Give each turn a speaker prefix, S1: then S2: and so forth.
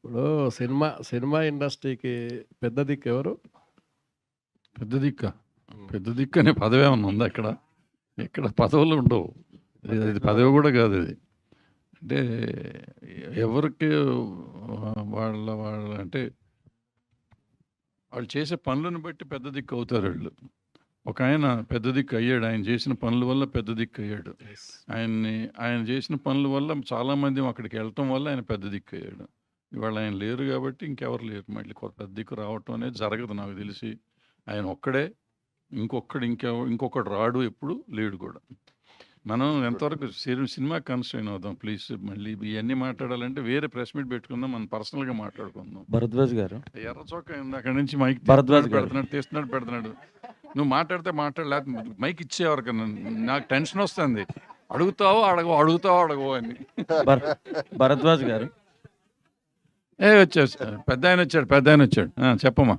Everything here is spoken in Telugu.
S1: ఇప్పుడు సినిమా ఇండస్ట్రీకి పెద్ద దిక్కు ఎవరు?
S2: పెద్ద దిక్క పెద్ద దిక్కు అనే పదవి ఏమన్నా ఉందా ఇక్కడ? ఇక్కడ పదవులు ఉండవు. ఇది పదవి కూడా కాదు. ఇది అంటే ఎవరికి వాళ్ళ అంటే వాళ్ళు చేసే పనులను బట్టి పెద్ద దిక్కు అవుతారు వాళ్ళు. ఒక ఆయన పెద్ద దిక్కు అయ్యాడు. ఆయన చేసిన పనుల వల్ల పెద్ద దిక్కు అయ్యాడు. ఆయన చేసిన పనుల వల్ల చాలామంది అక్కడికి వెళ్ళటం వల్ల ఆయన పెద్ద దిక్కు అయ్యాడు. ఇవాళ ఆయన లేరు కాబట్టి ఇంకెవరు లేరు. మళ్ళీ పెద్ద దిక్కు రావటం అనేది జరగదు నాకు తెలిసి. ఆయన ఒక్కడే, ఇంకొకడు రాడు, ఎప్పుడు లేడు కూడా. మనం ఎంతవరకు సినిమా కన్స్ట్రైన్ అవుదాం ప్లీజ్. మళ్ళీ ఇవన్నీ మాట్లాడాలంటే వేరే ప్రెస్ మీట్ పెట్టుకుందాం, మనం పర్సనల్గా మాట్లాడుకుందాం.
S3: భరద్వాజ్ గారు
S2: ఎర్ర చొక్క అక్కడి నుంచి మైక్
S3: భరద్వాజ్
S2: పెడుతున్నాడు, పెడుతున్నాడు. నువ్వు మాట్లాడితే మాట్లాడలేదు, మైక్ ఇచ్చేవారు. నాకు టెన్షన్ వస్తుంది. అడుగుతావో అడగవు అని.
S3: భరద్వాజ్ గారు
S2: వచ్చాడు, పెద్ద ఆయన వచ్చాడు. చెప్పమ్మా.